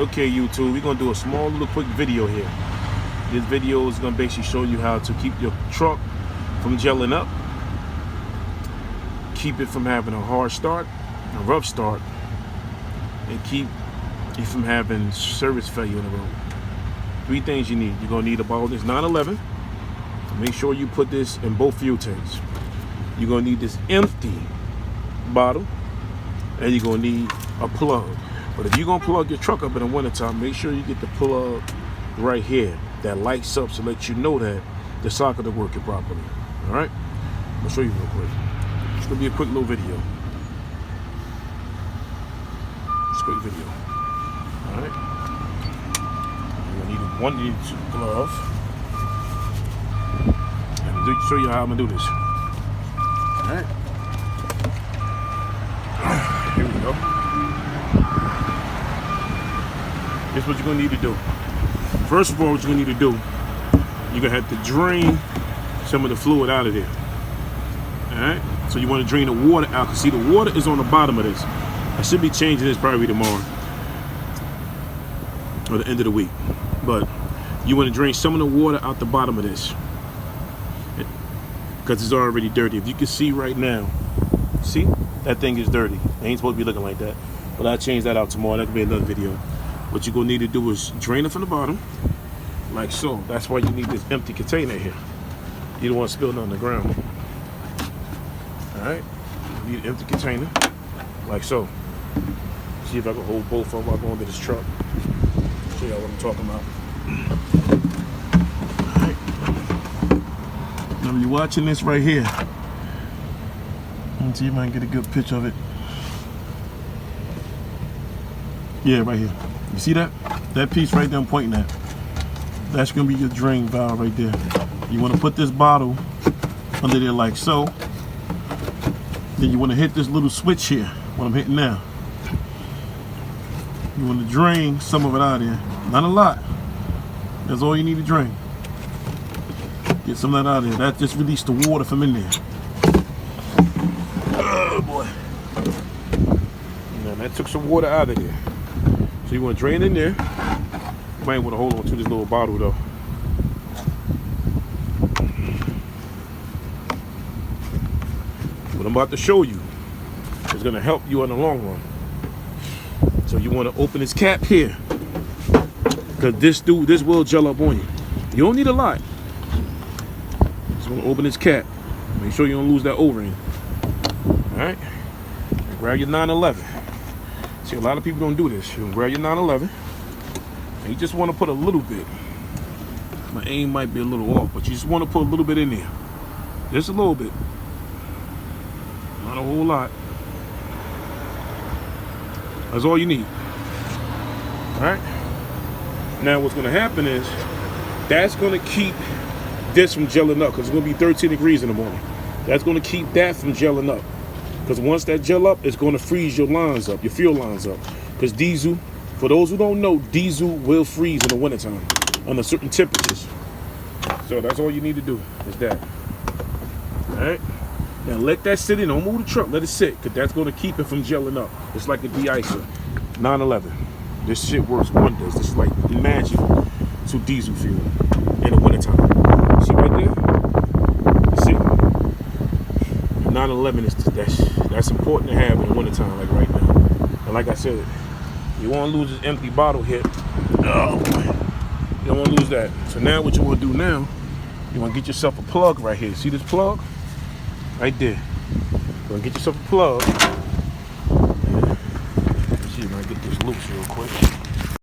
Okay, YouTube, we're gonna do a small little quick video here. This video is gonna basically show you how to keep your truck from gelling up, keep it from having a hard start, a rough start, and keep you from having service failure in the road. Three things you need. You're gonna need a bottle of this 911. Make sure you put this in both fuel tanks. You're gonna need this empty bottle, and you're gonna need a plug. But if you're gonna plug your truck up in the wintertime, make sure you get the plug right here that lights up to let you know that the socket is working properly. All right, I'll show you real quick. It's gonna be a quick little video. It's a quick video. All right. You're gonna need one inch glove. And I'll show you how I'm gonna do this. All right. Here we go. Here's what you're gonna need to do. First of all, what you're gonna need to do, you're gonna have to drain some of the fluid out of there. Alright? So you want to drain the water out. Cause see, the water is on the bottom of this. I should be changing this probably tomorrow or the end of the week. But you want to drain some of the water out the bottom of this. Because it's already dirty. If you can see right now, see? That thing is dirty. It ain't supposed to be looking like that. But I'll change that out tomorrow. That could be another video. What you're going to need to do is drain it from the bottom, like so. That's why you need this empty container here. You don't want to spill it on the ground. Alright? You need an empty container, like so. See if I can hold both of them while going to this truck. Show y'all what I'm talking about. Alright. Now, when you're watching this right here, let's see if I can get a good picture of it. Yeah, right here. You see that? That piece right there I'm pointing at. That's gonna be your drain valve right there. You wanna put this bottle under there like so. Then you wanna hit this little switch here, what I'm hitting now. You wanna drain some of it out of there. Not a lot. That's all you need to drain. Get some of that out of there. That just released the water from in there. Oh boy. Now that took some water out of there. So you want to drain in there. You might want to hold on to this little bottle though. What I'm about to show you is going to help you in the long run. So you want to open this cap here, because this will gel up on you. You don't need a lot. Just want to open this cap. Make sure you don't lose that O-ring. All right. Grab your 911. See, a lot of people don't do this. You grab your 911, and you just want to put a little bit. My aim might be a little off, but you just want to put a little bit in there. Just a little bit. Not a whole lot. That's all you need. Alright? Now what's going to happen is, that's going to keep this from gelling up, because it's going to be 13 degrees in the morning. That's going to keep that from gelling up. Because once that gel up, it's going to freeze your lines up, your fuel lines up. Because diesel, for those who don't know, diesel will freeze in the wintertime under certain temperatures. So that's all you need to do is that. Alright? Now let that sit in. Don't move the truck. Let it sit. Because that's going to keep it from gelling up. It's like a de-icer. 911. This shit works wonders. This is like magic to diesel fuel in the wintertime. See right there? See? 911 is that's important to have in the wintertime, like right now. And like I said, you want to lose this empty bottle here. Oh boy. You don't want to lose that. So now what you want to do now, you want to get yourself a plug right here. See this plug? Right there. You want to get yourself a plug.